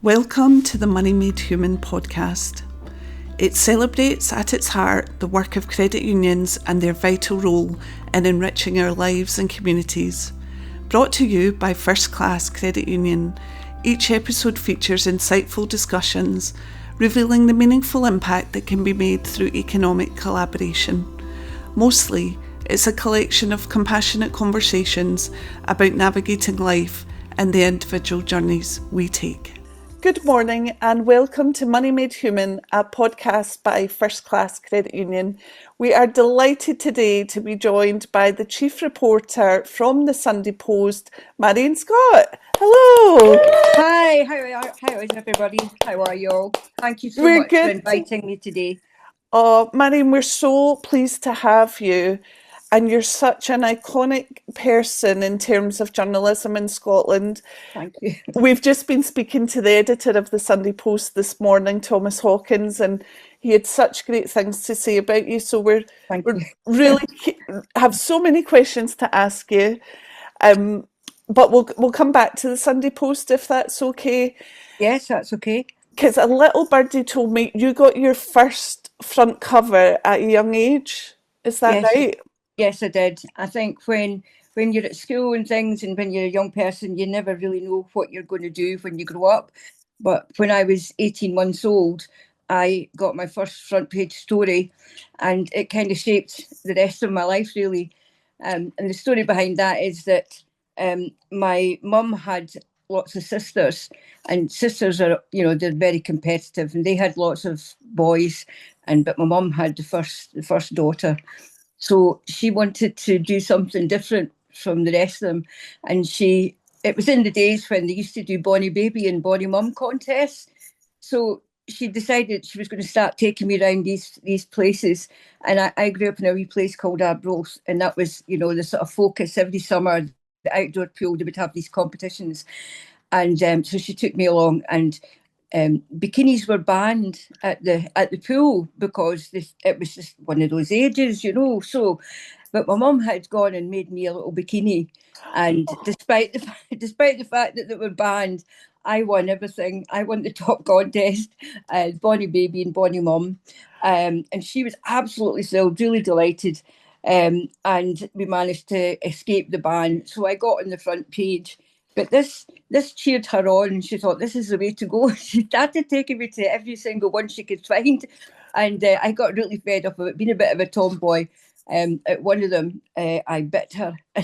Welcome to the Money Made Human podcast. It celebrates at its heart the work of credit unions and their vital role in enriching our lives and communities. Brought to you by First Class Credit Union, each episode features insightful discussions revealing the meaningful impact that can be made through economic collaboration. Mostly, it's a collection of compassionate conversations about navigating life and the individual journeys we take. Good morning and welcome to Money Made Human, a podcast by First Class Credit Union. We are delighted today to be joined by the Chief Reporter from the Sunday Post, Marion Scott. Hello. Hi, how is everybody? How are you all? Thank you so much for inviting me today. Oh, Marion, we're so pleased to have you. And you're such an iconic person in terms of journalism in Scotland. Thank you. We've just been speaking to the editor of the Sunday Post this morning, Thomas Hawkins, and he had such great things to say about you. So we're really have so many questions to ask you. But we'll come back to the Sunday Post if that's okay. Yes, that's okay. Because a little birdie told me you got your first front cover at a young age. Is that right? Yes, I did. I think when you're at school and things and when you're a young person, you never really know what you're going to do when you grow up. But when I was 18 months old, I got my first front page story and it kind of shaped the rest of my life, really. And the story behind that is that my mum had lots of sisters, and sisters are, they're very competitive, and they had lots of boys, but my mum had the first daughter. So she wanted to do something different from the rest of them. And it was in the days when they used to do Bonnie Baby and Bonnie Mum contests. So she decided she was going to start taking me around these places. And I grew up in a wee place called Arbroath. And that was, the sort of focus every summer, the outdoor pool, they would have these competitions. And so she took me along, and bikinis were banned at the pool because it was just one of those ages, So, but my mum had gone and made me a little bikini, and despite the fact that they were banned, I won everything. I won the top contest, Bonnie Baby and Bonnie Mum, and she was absolutely thrilled, really delighted, and we managed to escape the ban. So I got on the front page. But this cheered her on, and she thought this is the way to go. She started taking me to every single one she could find, and I got really fed up of it, being a bit of a tomboy. At one of them, I bit her. I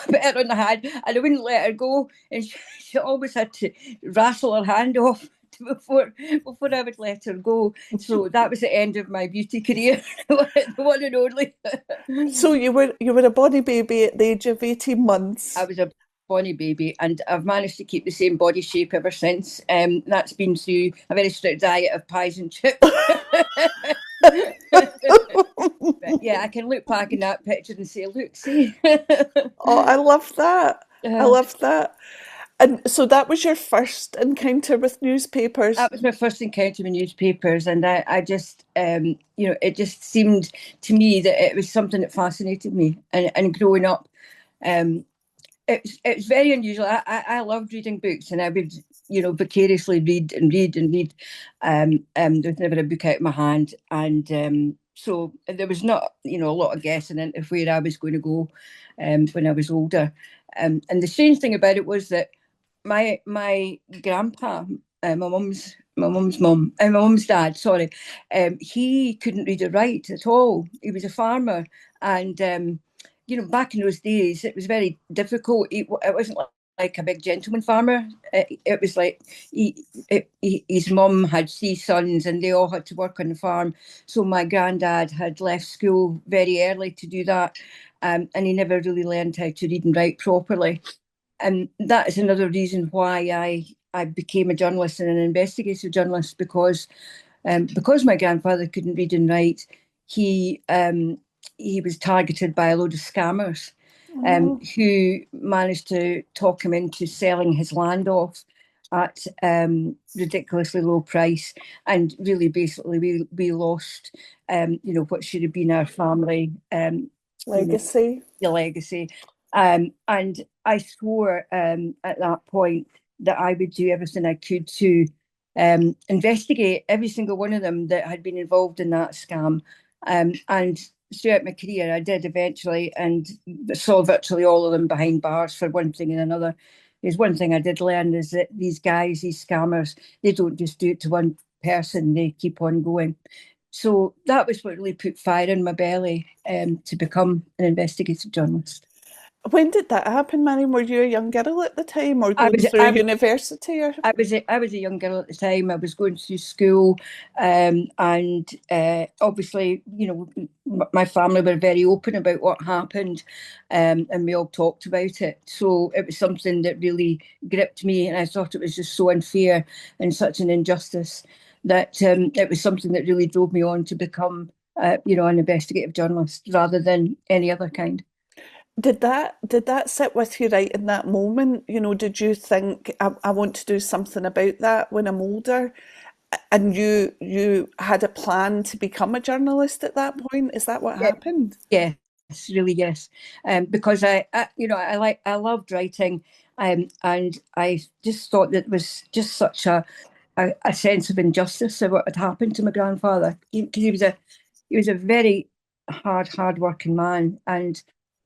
bit her on the hand, and I wouldn't let her go, and she always had to wrestle her hand off before I would let her go. So that was the end of my beauty career, the one and only. So you were a Bonnie Baby at the age of 18 months. I was a Bonnie Baby, and I've managed to keep the same body shape ever since. That's been through a very strict diet of pies and chips. But yeah, I can look back in that picture and say, look, see. Oh, I love that. I love that. And so that was your first encounter with newspapers? That was my first encounter with newspapers, and I just, it just seemed to me that it was something that fascinated me. And growing up, it's very unusual. I loved reading books, and I would, vicariously read and read and read. There was never a book out of my hand, and so there was not, a lot of guessing into where I was going to go when I was older. And the strange thing about it was that my grandpa, my mum's dad, sorry, he couldn't read or write at all. He was a farmer, and back in those days, it was very difficult. It wasn't like a big gentleman farmer. It was like his mum had 3 sons, and they all had to work on the farm. So my granddad had left school very early to do that, and he never really learned how to read and write properly. And that is another reason why I became a journalist and an investigative journalist, because my grandfather couldn't read and write. He was targeted by a load of scammers who managed to talk him into selling his land off at ridiculously low price, and really basically we lost what should have been our family legacy. The legacy. And I swore at that point that I would do everything I could to investigate every single one of them that had been involved in that scam. And throughout my career, I did eventually, and saw virtually all of them behind bars for one thing and another. There's one thing I did learn is that these guys, these scammers, they don't just do it to one person, they keep on going. So that was what really put fire in my belly to become an investigative journalist. When did that happen, Marion? Were you a young girl at the time or I going was through I, university or? I was a young girl at the time. I was going through school, and obviously, my family were very open about what happened, and we all talked about it. So it was something that really gripped me, and I thought it was just so unfair and such an injustice that it was something that really drove me on to become, an investigative journalist rather than any other kind. Did that sit with you right in that moment? Did you think I want to do something about that when I'm older? And you had a plan to become a journalist at that point? Is that what Yeah, happened? yes, really, yes. Because I loved writing, and I just thought that it was just such a sense of injustice of what had happened to my grandfather. Because he was a very hard working man, and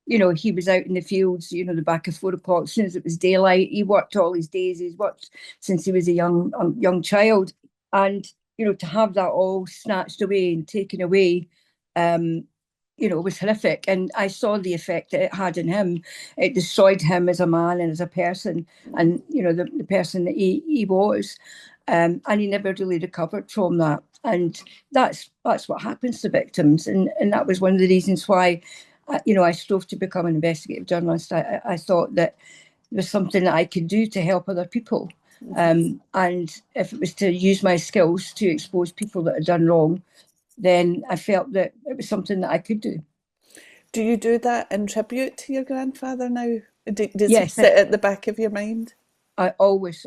he was out in the fields, the back of 4 o'clock as soon as it was daylight. He worked all his days. He's worked since he was a young child, and to have that all snatched away and taken away. Um, was horrific. And I saw the effect that it had on him. It destroyed him as a man and as a person, and the person that he was. And he never really recovered from that. And that's what happens to victims. And that was one of the reasons why, I strove to become an investigative journalist. I thought that there was something that I could do to help other people. And if it was to use my skills to expose people that had done wrong, then I felt that it was something that I could do. Do you do that in tribute to your grandfather now? Does he Yes, sit at the back of your mind? I always,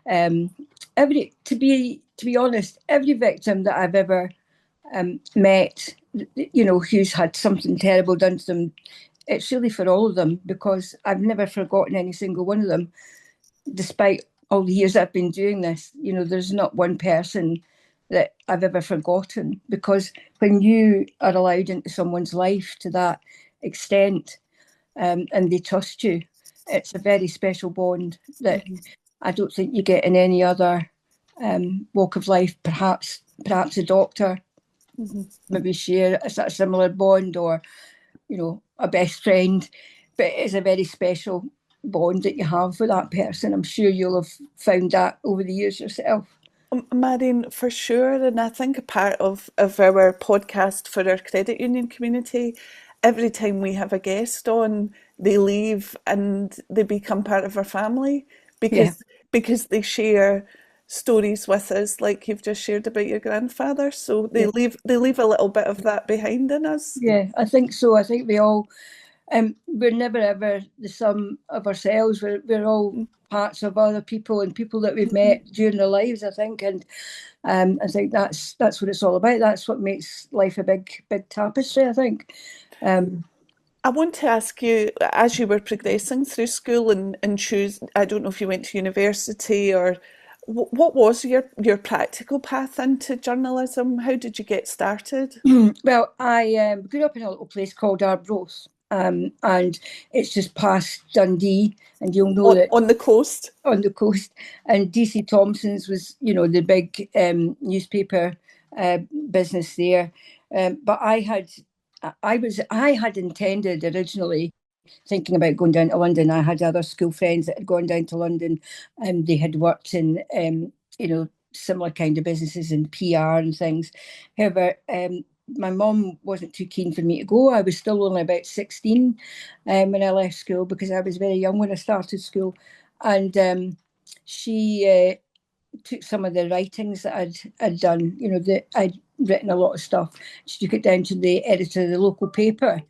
every to be honest, every victim that I've ever met, who's had something terrible done to them, it's really for all of them because I've never forgotten any single one of them, despite all the years I've been doing this. There's not one person that I've ever forgotten because when you are allowed into someone's life to that extent, and they trust you, it's a very special bond that I don't think you get in any other walk of life. Perhaps a doctor Mhm. maybe share a similar bond, or a best friend, but it's a very special bond that you have with that person. I'm sure you'll have found that over the years yourself. Marion, for sure, and I think a part of our podcast for our credit union community, every time we have a guest on, they leave and they become part of our family Yeah, because they share stories with us, like you've just shared about your grandfather. So they yeah, leave a little bit of that behind in us. yeah. I think so. I think we all we're never ever the sum of ourselves. We're all parts of other people and people that we've Mhm. met during their lives, I think. And I think that's what it's all about. That's what makes life a big tapestry, I think. Um, I want to ask you, as you were progressing through school and choose, I don't know if you went to university or what was your practical path into journalism? How did you get started? well, I grew up in a little place called Arbroath, and it's just past Dundee, and you'll know that On the coast? on the coast. And DC Thompson's was, the big newspaper business there. But I had intended originally thinking about going down to London. I had other school friends that had gone down to London, and they had worked in, similar kind of businesses in PR and things. However, my mum wasn't too keen for me to go. I was still only about 16 when I left school because I was very young when I started school. And she took some of the writings that I'd done, that I'd written a lot of stuff. She took it down to the editor of the local paper,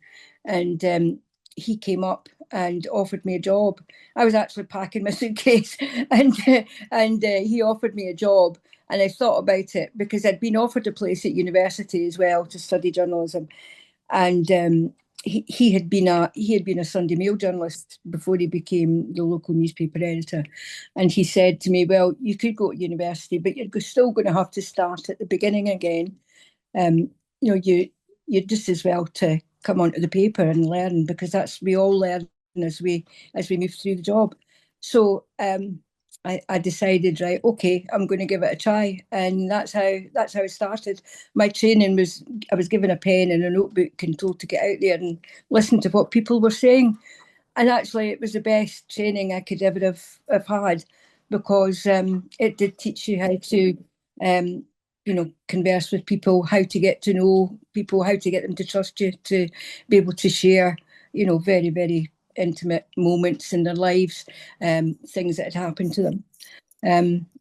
and he came up and offered me a job. I was actually packing my suitcase, and he offered me a job. And I thought about it because I'd been offered a place at university as well to study journalism, and he had been a Sunday Mail journalist before he became the local newspaper editor, and he said to me, "Well, you could go to university, but you're still going to have to start at the beginning again. You're just as well to come onto the paper and learn, because we all learn as we move through the job." So I decided, right, okay, I'm going to give it a try, and that's how it started. My training was, I was given a pen and a notebook and told to get out there and listen to what people were saying, and actually it was the best training I could ever have had, because it did teach you how to converse with people, how to get to know people, how to get them to trust you, to be able to share very, very intimate moments in their lives, things that had happened to them.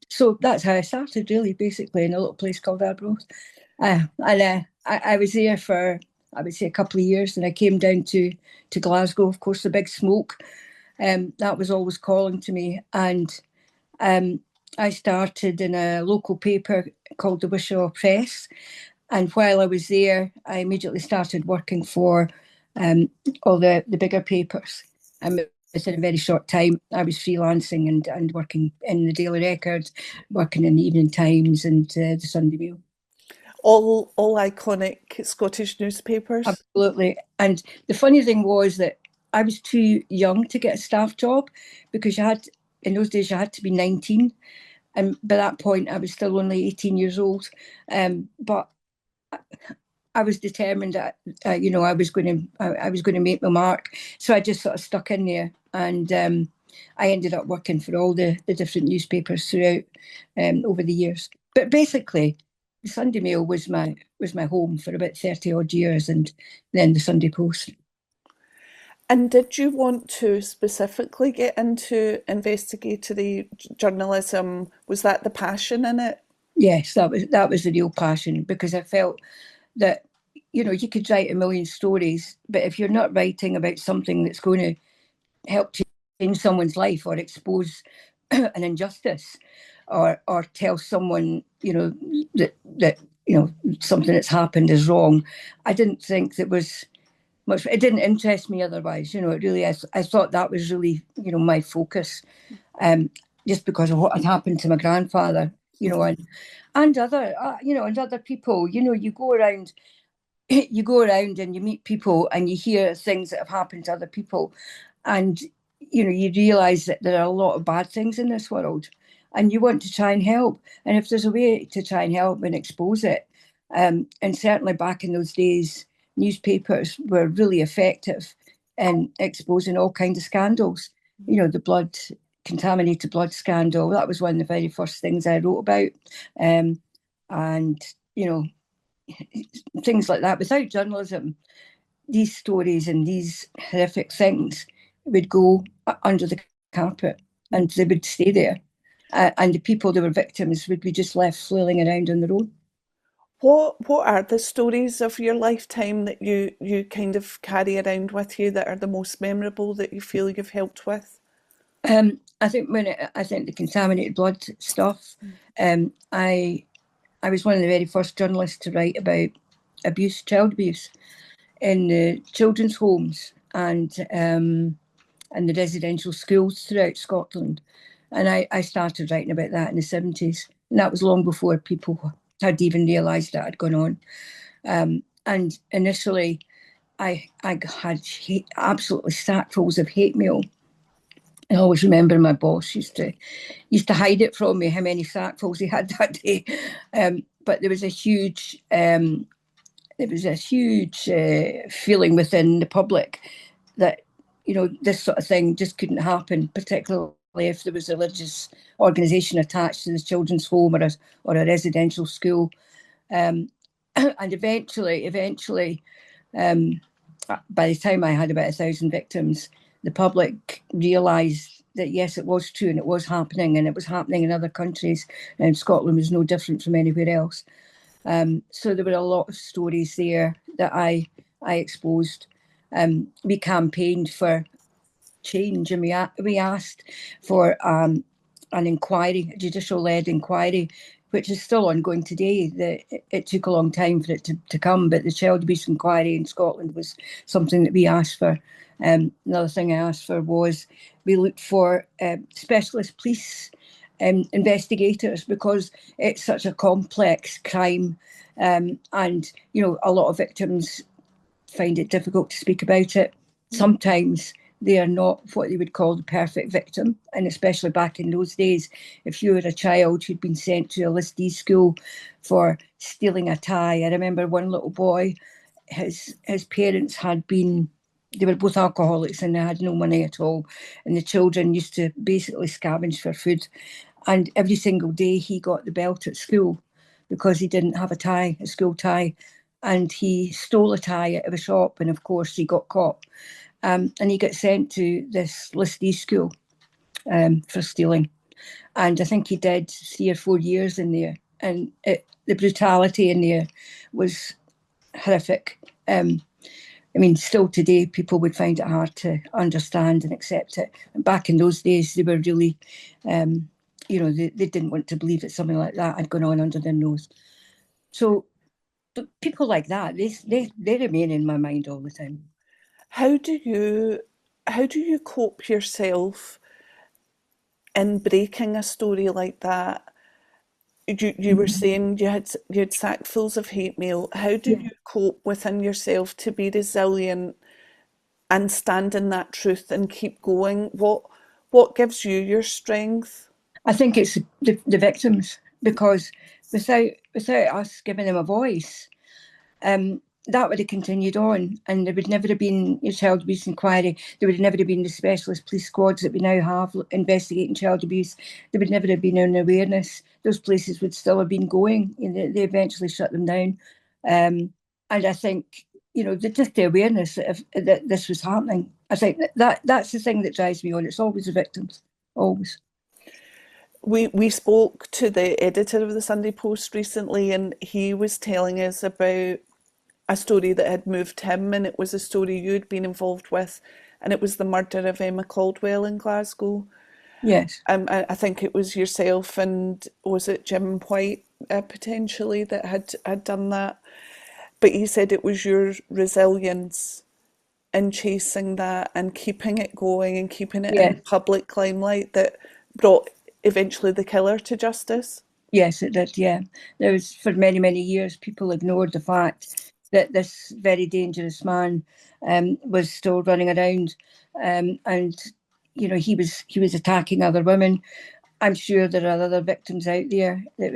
So that's how I started, really, basically, in a little place called Arbroath. I was there for, I would say, a couple of years, and I came down to Glasgow. Of course, the big smoke, that was always calling to me. And I started in a local paper called the Wishaw Press. And while I was there, I immediately started working for all the bigger papers. And within a very short time, I was freelancing and working in the Daily Record, working in the Evening Times and the Sunday Mail. All iconic Scottish newspapers. Absolutely. And the funny thing was that I was too young to get a staff job, because in those days you had to be 19. And by that point, I was still only 18 years old. But I was determined that I was going to make my mark. So I just sort of stuck in there, and I ended up working for all the different newspapers throughout over the years. But basically, the Sunday Mail was my home for about 30 odd years, and then the Sunday Post. And did you want to specifically get into investigatory journalism? Was that the passion in it? Yes, that was the real passion, because I felt that you could write a million stories, but if you're not writing about something that's going to help change someone's life, or expose an injustice, or tell someone that something that's happened is wrong, I didn't think there was much. It didn't interest me otherwise. It really, I thought that was really my focus, just because of what had happened to my grandfather, and other and other people. You go around and you meet people and you hear things that have happened to other people, and you realize that there are a lot of bad things in this world, and you want to try and help. And if there's a way to try and help and expose it, and certainly back in those days, newspapers were really effective in exposing all kinds of scandals. The contaminated blood scandal, that was one of the very first things I wrote about, and things like that. Without journalism, these stories and these horrific things would go under the carpet, and they would stay there. And the people that were victims would be just left flailing around on their own. What are the stories of your lifetime that you kind of carry around with you that are the most memorable, that you feel you've helped with? I think the contaminated blood stuff, I was one of the very first journalists to write about child abuse in the children's homes and the residential schools throughout Scotland. And I started writing about that in the 70s. And that was long before people had even realised that had gone on. And initially, I had absolutely sackfuls of hate mail. I always remember my boss used to hide it from me, how many sackfuls he had that day. But there was a huge feeling within the public that this sort of thing just couldn't happen, particularly if there was a religious organisation attached to the children's home or a residential school. And eventually, by the time I had about 1,000 victims, the public realised that yes, it was true and it was happening, and it was happening in other countries, and Scotland was no different from anywhere else. So there were a lot of stories there that I exposed. We campaigned for change, and we asked for an inquiry, a judicial-led inquiry, which is still ongoing today. It took a long time for it to come, but the child abuse inquiry in Scotland was something that we asked for. Another thing I asked for was we looked for specialist police investigators, because it's such a complex crime, and a lot of victims find it difficult to speak about it. Sometimes they are not what they would call the perfect victim. And especially back in those days, if you were a child who'd been sent to a listee school for stealing a tie, I remember one little boy, his parents they were both alcoholics and they had no money at all. And the children used to basically scavenge for food. And every single day he got the belt at school because he didn't have a school tie. And he stole a tie out of a shop, and of course he got caught. And he got sent to this listee school for stealing. And I think he did 3 or 4 years in there. And the brutality in there was horrific. Still today, people would find it hard to understand and accept it. And back in those days, they were really, they didn't want to believe that something like that had gone on under their nose. So people like that, they remain in my mind all the time. How do you cope yourself in breaking a story like that? You were saying you had sackfuls of hate mail. How do you cope within yourself to be resilient and stand in that truth and keep going? What gives you your strength? I think it's the victims, because without us giving them a voice, that would have continued on, and there would never have been a child abuse inquiry. There would never have been the specialist police squads that we now have investigating child abuse. There would never have been an awareness. Those places would still have been going. They eventually shut them down. And I think, just the awareness that this was happening. I think that's the thing that drives me on. It's always the victims, always. We spoke to the editor of the Sunday Post recently, and he was telling us about a story that had moved him, and it was a story you'd been involved with, and it was the murder of Emma Caldwell in Glasgow. Yes. I think it was yourself and was it Jim White potentially that had done that. But he said it was your resilience in chasing that and keeping it going and keeping it in public limelight that brought eventually the killer to justice. Yes, it did, yeah. There was, for many, many years, people ignored the fact that this very dangerous man was still running around, and he was attacking other women. I'm sure there are other victims out there that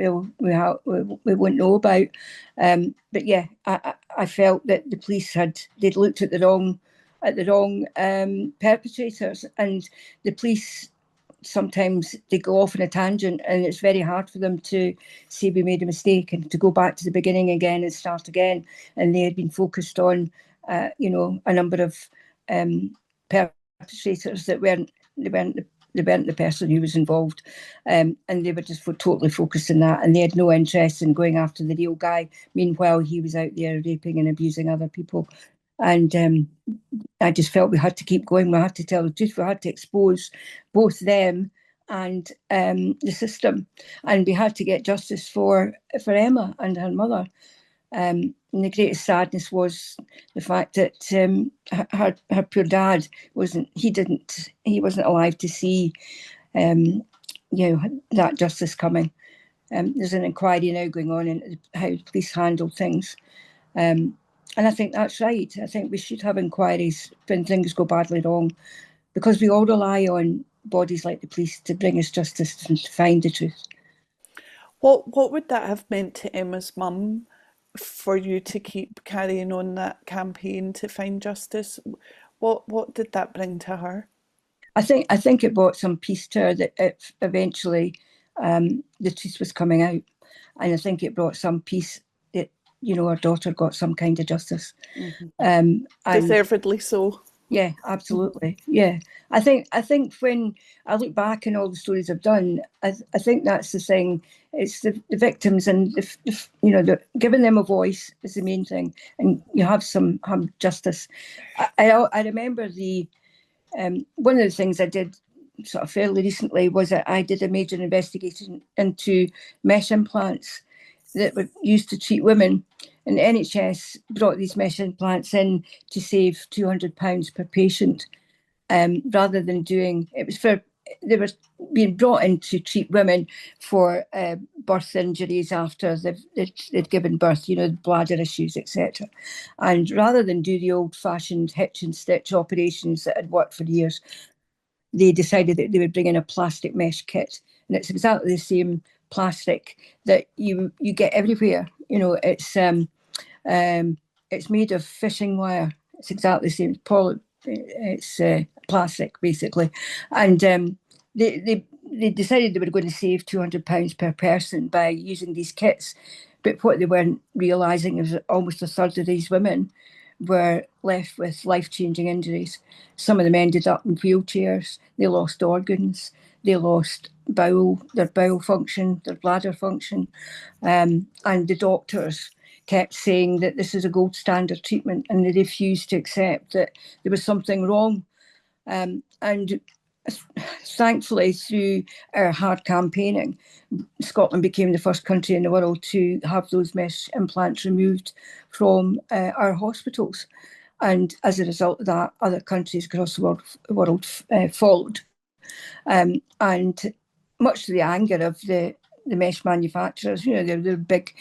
we won't know about, but yeah, I felt that the police they'd looked at the wrong perpetrators, and the police sometimes they go off on a tangent, and it's very hard for them to say we made a mistake and to go back to the beginning again and start again. And they had been focused on, a number of perpetrators that weren't the person who was involved, and they were just totally focused on that, and they had no interest in going after the real guy. Meanwhile, he was out there raping and abusing other people. And I just felt we had to keep going. We had to tell the truth. We had to expose both them and the system, and we had to get justice for Emma and her mother. And the greatest sadness was the fact that her poor dad wasn't alive to see that justice coming. There's an inquiry now going on into how the police handle things. And I think that's right. I think we should have inquiries when things go badly wrong, because we all rely on bodies like the police to bring us justice and to find the truth. What would that have meant to Emma's mum for you to keep carrying on that campaign to find justice? What did that bring to her? I think it brought some peace to her that eventually the truth was coming out, and I think it brought some peace that our daughter got some kind of justice. Mm-hmm. Deservedly so. Yeah, absolutely. Yeah, I think when I look back on all the stories I've done, I think that's the thing. It's the victims, and giving them a voice is the main thing, and you have justice. I remember one of the things I did sort of fairly recently was that I did a major investigation into mesh implants that were used to treat women. And the NHS brought these mesh implants in to save £200 per patient, rather than they were being brought in to treat women for birth injuries after they'd given birth, bladder issues, etc. And rather than do the old-fashioned hitch and stitch operations that had worked for years, they decided that they would bring in a plastic mesh kit. And it's exactly the same plastic that you get everywhere. It's made of fishing wire. It's exactly the same. It's plastic, basically. And they decided they were going to save £200 per person by using these kits. But what they weren't realising is that almost a third of these women were left with life-changing injuries. Some of them ended up in wheelchairs. They lost organs. They lost their bowel function, their bladder function. And the doctors kept saying that this is a gold standard treatment, and they refused to accept that there was something wrong. And thankfully, through our hard campaigning, Scotland became the first country in the world to have those mesh implants removed from our hospitals. And as a result of that, other countries across the world followed. And much to the anger of the mesh manufacturers, they're big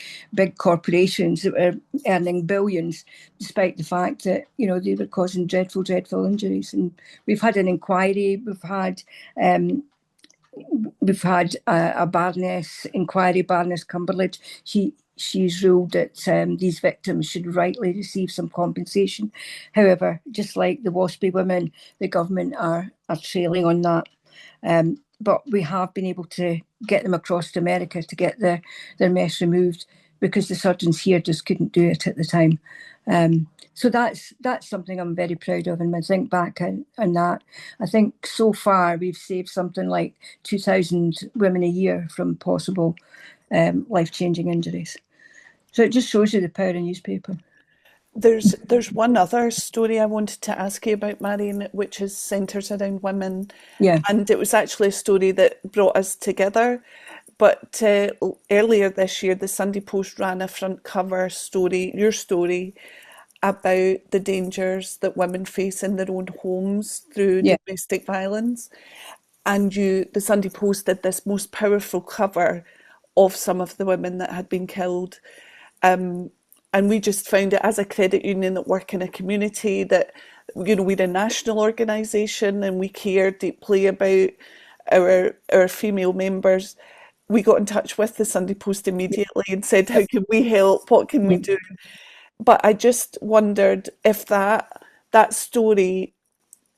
corporations that were earning billions, despite the fact that, they were causing dreadful injuries. And we've had an inquiry, we've had a Baroness inquiry, Baroness Cumberledge. She's ruled that these victims should rightly receive some compensation. However, just like the WASPy women, the government are trailing on that. But we have been able to get them across to America to get their mesh removed, because the surgeons here just couldn't do it at the time. So that's something I'm very proud of. And when I think back on that, I think so far we've saved something like 2,000 women a year from possible life-changing injuries. So it just shows you the power of newspaper. There's one other story I wanted to ask you about, Marion, which is centres around women. Yeah. And it was actually a story that brought us together. But earlier this year, the Sunday Post ran a front cover story, your story, about the dangers that women face in their own homes through domestic violence. And the Sunday Post did this most powerful cover of some of the women that had been killed. And we just found it, as a credit union that work in a community, that we're a national organisation and we care deeply about our female members. We got in touch with the Sunday Post immediately and said, how can we help? What can we do? But I just wondered if that story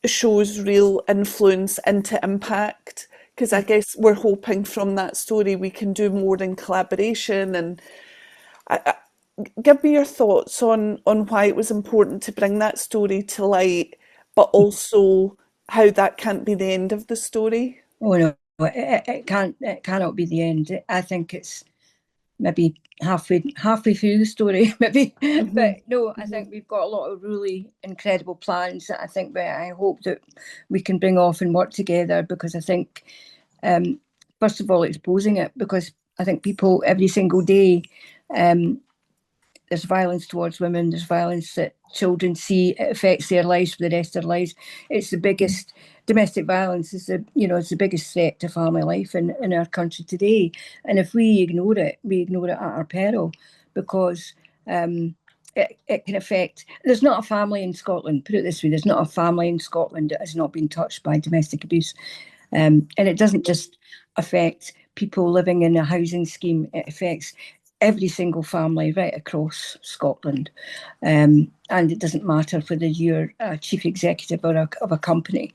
shows real influence into impact, because I guess we're hoping from that story we can do more in collaboration. And give me your thoughts on why it was important to bring that story to light, but also how that can't be the end of the story. Oh no, it cannot be the end. I think it's maybe halfway through the story, maybe. But no, I think we've got a lot of really incredible plans that I hope that we can bring off and work together, because I think, first of all, exposing it, because I think people every single day, there's violence towards women, there's violence that children see, it affects their lives for the rest of their lives. It's the biggest, domestic violence is it's the biggest threat to family life in our country today. And if we ignore it at our peril, because it can affect, there's not a family in Scotland, put it this way, there's not a family in Scotland that has not been touched by domestic abuse. And it doesn't just affect people living in a housing scheme, it affects every single family right across Scotland. And it doesn't matter whether you're a chief executive of a company,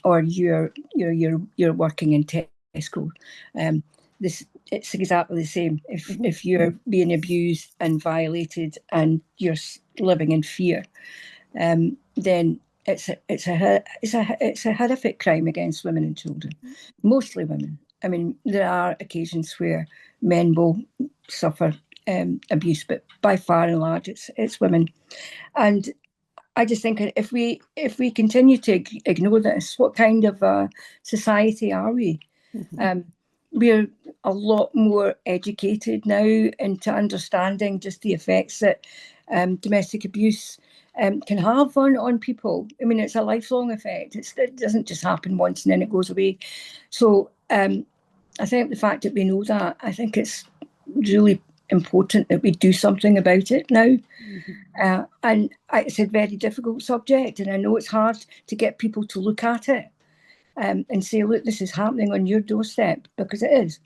or you're working in Tesco. It's exactly the same. If you're being abused and violated and you're living in fear, then it's a horrific crime against women and children, mostly women. I mean, there are occasions where men will suffer abuse, but by far and large, it's women. And I just think if we continue to ignore this, what kind of a society are we? We're a lot more educated now into understanding just the effects that domestic abuse can have on people. I mean, it's a lifelong effect. It doesn't just happen once and then it goes away. So I think the fact that we know that, I think it's really important that we do something about it now. And it's a very difficult subject, and I know it's hard to get people to look at it and say, look, this is happening on your doorstep, because it is.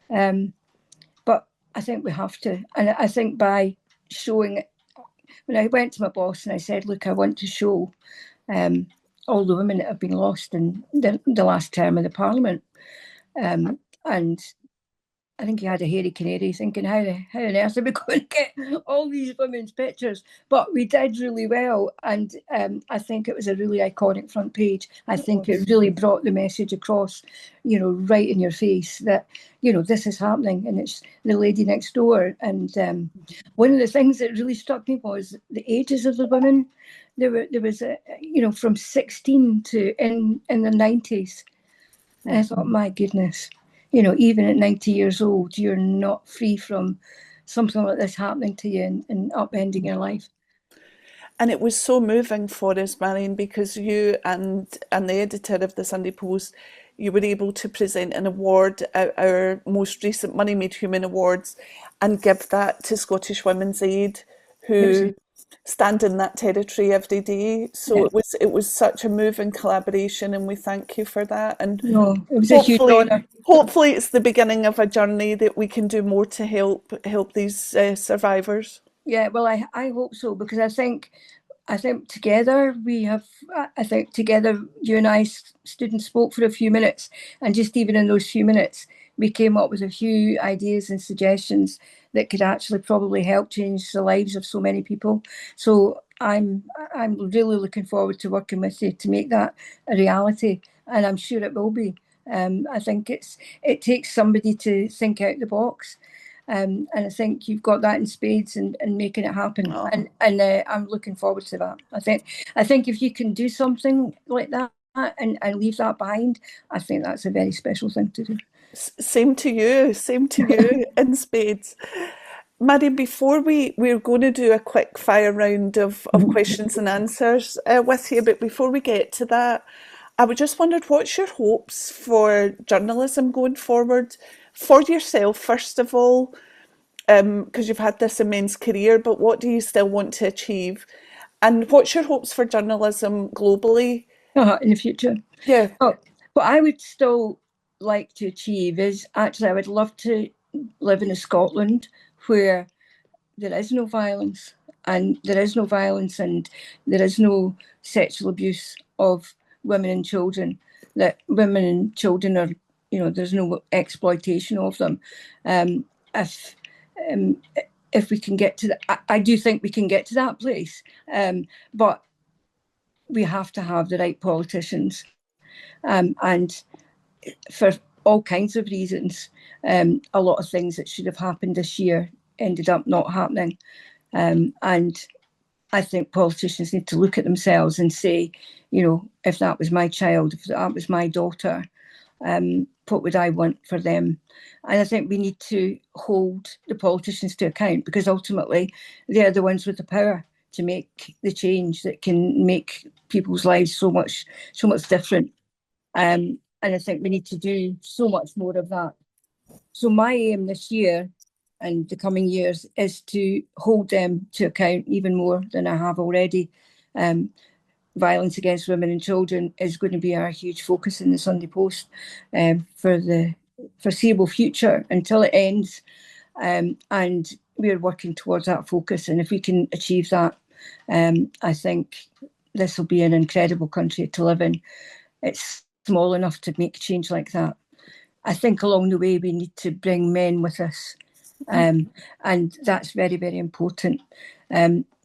But I think we have to. And I think by showing it, when I went to my boss and I said, look, I want to show all the women that have been lost in the last term of the Parliament. And I think he had a hairy canary thinking, how on earth are we going to get all these women's pictures? But we did really well. And I think it was a really iconic front page. I think it really brought the message across, right in your face that, this is happening and it's the lady next door. And one of the things that really struck me was the ages of the women. There was, from 16 to in the 90s. And I thought, my goodness. Even at 90 years old, you're not free from something like this happening to you and upending your life. And it was so moving for us, Marion, because you and the editor of the Sunday Post, you were able to present an award, our most recent Money Made Human Awards, and give that to Scottish Women's Aid, who stand in that territory every day. So it was such a moving collaboration, and we thank you for that. And it was a huge honour. Hopefully, it's the beginning of a journey that we can do more to help these survivors. Yeah, well, I hope so, because I think together together you and I stood and spoke for a few minutes, and just even in those few minutes, we came up with a few ideas and suggestions that could actually probably help change the lives of so many people. So I'm really looking forward to working with you to make that a reality, and I'm sure it will be. I think it takes somebody to think out the box. And I think you've got that in spades and making it happen. Oh. And I'm looking forward to that. I think if you can do something like that and leave that behind, I think that's a very special thing to do. Same to you in spades. Marion, before we're going to do a quick fire round of questions and answers with you, but before we get to that, I would just wondered, what's your hopes for journalism going forward, for yourself first of all, because you've had this immense career, but what do you still want to achieve, and what's your hopes for journalism globally? In the future? Yeah. Oh, what I would still like to achieve is, actually, I would love to live in a Scotland where there is no violence, and there is no sexual abuse of women and children, that women and children are, there's no exploitation of them. If we can get to that, I do think we can get to that place, but we have to have the right politicians, and for all kinds of reasons, a lot of things that should have happened this year ended up not happening. And I think politicians need to look at themselves and say, if that was my child, if that was my daughter, what would I want for them? And I think we need to hold the politicians to account, because ultimately they're the ones with the power to make the change that can make people's lives so much different. And I think we need to do so much more of that. So my aim this year and the coming years is to hold them to account even more than I have already. Violence against women and children is going to be our huge focus in the Sunday Post for the foreseeable future until it ends. And we're working towards that focus. And if we can achieve that, I think this will be an incredible country to live in. It's small enough to make a change like that. I think along the way we need to bring men with us, and that's very, very important,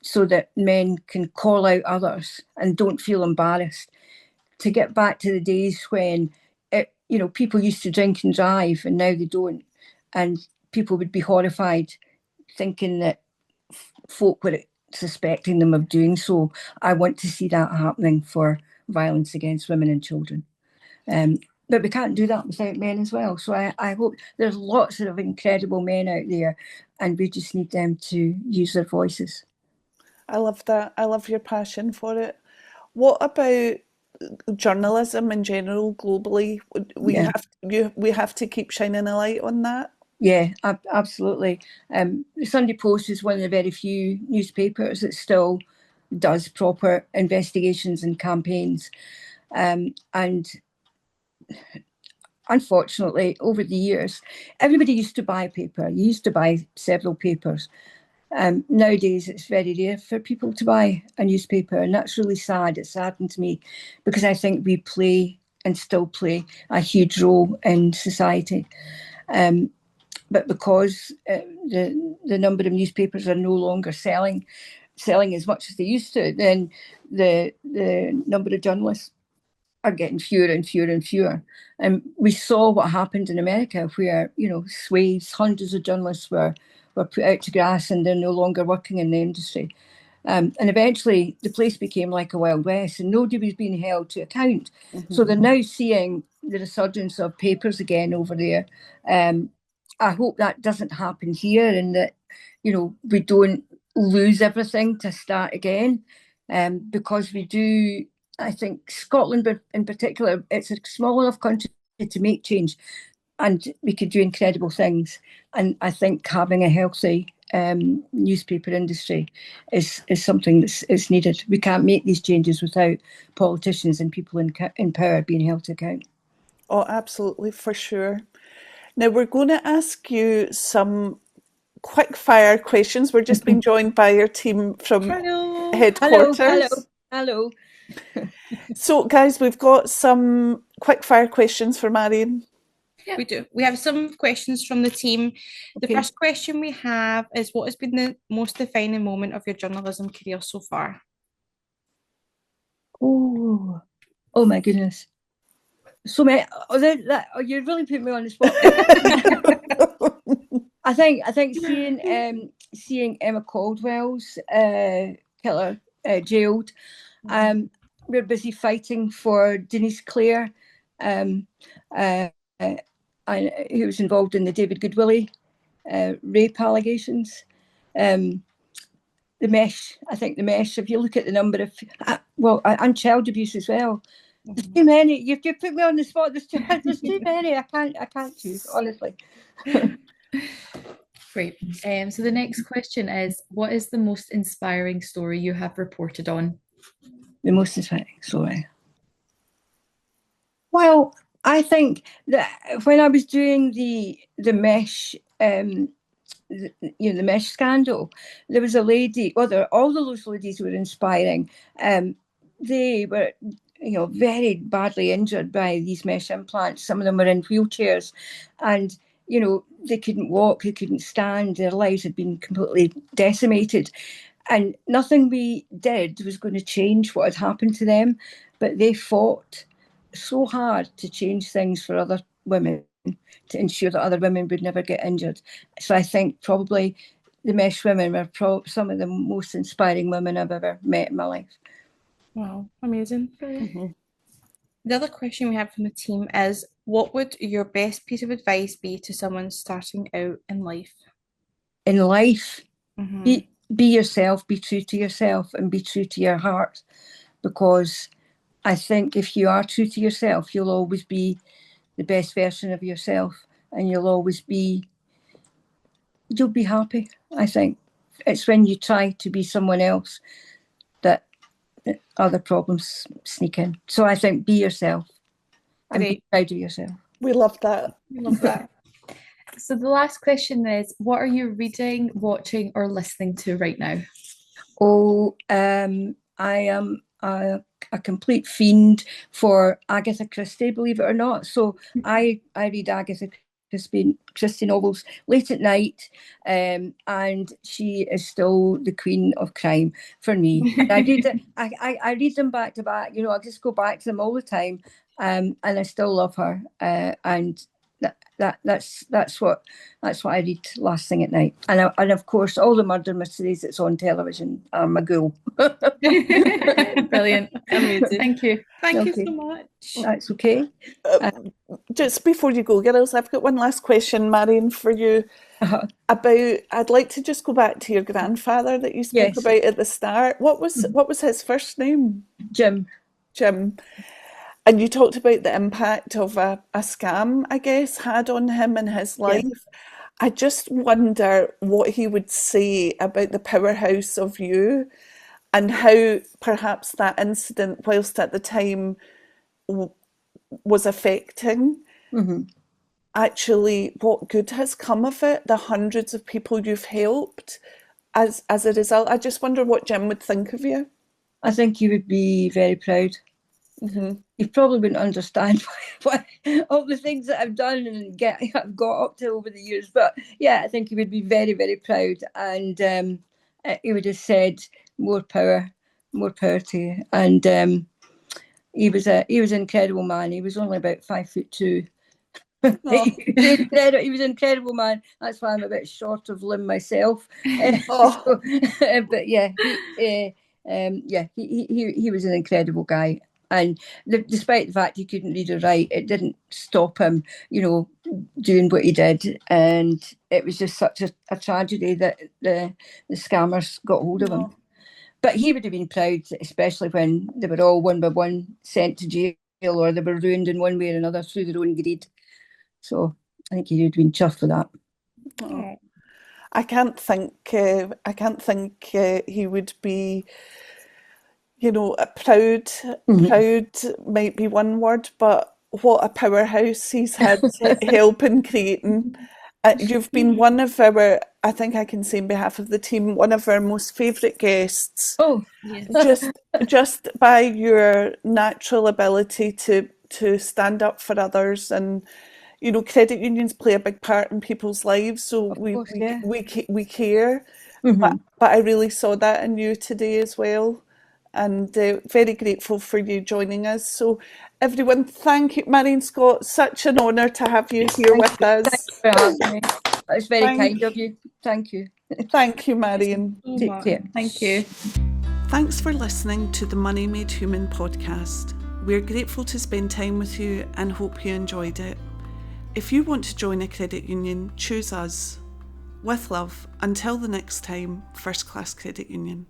so that men can call out others and don't feel embarrassed. To get back to the days when people used to drink and drive, and now they don't, and people would be horrified thinking that folk were suspecting them of doing so. I want to see that happening for violence against women and children. But we can't do that without men as well. So I hope there's lots of incredible men out there, and we just need them to use their voices. I love that. I love your passion for it. What about journalism in general globally? We have to keep shining a light on that. Yeah, absolutely. The Sunday Post is one of the very few newspapers that still does proper investigations and campaigns. And unfortunately, over the years, everybody used to buy a paper. You used to buy several papers. Nowadays, it's very rare for people to buy a newspaper, and that's really sad. It's saddened me because I think we play and still play a huge role in society. But because the number of newspapers are no longer selling as much as they used to, then the number of journalists are getting fewer and fewer and fewer. And we saw what happened in America, where swathes, hundreds of journalists were put out to grass, and they're no longer working in the industry. And eventually the place became like a Wild West, and nobody was being held to account. Mm-hmm. So they're now seeing the resurgence of papers again over there. I hope that doesn't happen here, and that we don't lose everything to start again, because we do. I think Scotland in particular, it's a small enough country to make change, and we could do incredible things. And I think having a healthy newspaper industry is something that's needed. We can't make these changes without politicians and people in power being held to account. Oh, absolutely, for sure. Now we're going to ask you some quick fire questions. We're just being joined by your team from headquarters. Hello. So, guys, we've got some quick fire questions for Marion. Yeah, we do. We have some questions from the team. The first question we have is, what has been the most defining moment of your journalism career so far? Oh my goodness. So many. You really put me on the spot. I think seeing Emma Caldwell's killer jailed. We're busy fighting for Denise Clare, who was involved in the David Goodwillie rape allegations. The mesh, if you look at the number of, and child abuse as well. There's too many. You've put me on the spot. There's too many. I can't choose, honestly. Great. So the next question is, what is the most inspiring story you have reported on? The most inspiring story. Well, I think that when I was doing the mesh, the mesh scandal, there was a lady. Well, all those ladies were inspiring. They were, very badly injured by these mesh implants. Some of them were in wheelchairs, and they couldn't walk, they couldn't stand. Their lives had been completely decimated. And nothing we did was going to change what had happened to them. But they fought so hard to change things for other women, to ensure that other women would never get injured. So I think probably the mesh women were some of the most inspiring women I've ever met in my life. Wow, amazing. Mm-hmm. The other question we have from the team is, what would your best piece of advice be to someone starting out in life? In life, mm-hmm. Be yourself, be true to yourself, and be true to your heart. Because I think if you are true to yourself, you'll always be the best version of yourself, and you'll be happy. I think it's when you try to be someone else that other problems sneak in. So I think be yourself and be proud of yourself. We love that. So the last question is, what are you reading, watching, or listening to right now? Oh, I am a complete fiend for Agatha Christie, believe it or not. So I read Agatha Christie novels late at night, and she is still the queen of crime for me. I read them back to back. I just go back to them all the time, and I still love her. And that's what I read last thing at night. And of course, all the murder mysteries that's on television are my ghoul. Brilliant. Amazing. Thank you. Thank you Okay. so much. That's okay. Just before you go, girls, I've got one last question, Marion, for you. Uh-huh. I'd like to just go back to your grandfather that you spoke Yes. about at the start. What was his first name? Jim. Jim. And you talked about the impact of a scam, I guess, had on him in his life. I just wonder what he would say about the powerhouse of you and how perhaps that incident, whilst at the time was affecting, actually what good has come of it, the hundreds of people you've helped as a result. I just wonder what Jim would think of you. I think he would be very proud. He probably wouldn't understand why all the things that I've done and I've got up to over the years. But yeah, I think he would be very, very proud. And he would have said, more power to you. And he was an incredible man. He was only about 5'2". He was an incredible man. That's why I'm a bit short of limb myself. But yeah, he was an incredible guy. And despite the fact he couldn't read or write, it didn't stop him, doing what he did. And it was just such a tragedy that the scammers got hold of him. But he would have been proud, especially when they were all one by one sent to jail or they were ruined in one way or another through their own greed. So I think he would have been chuffed with that. Oh. I can't think he would be, proud. Proud might be one word, but what a powerhouse he's had to help in creating. You've been one of our, I think I can say on behalf of the team, one of our most favourite guests. Oh, yes. Just by your natural ability to stand up for others, and credit unions play a big part in people's lives, so we care. But I really saw that in you today as well, and very grateful for you joining us. So everyone, thank you, Marion Scott. Such an honour to have you here with us. Thank you for having me. That's very kind of you. Thank you. Thank you, Marion. Take care. Thank you. Thanks for listening to the Money Made Human podcast. We're grateful to spend time with you and hope you enjoyed it. If you want to join a credit union, choose us. With love, until the next time, First Class Credit Union.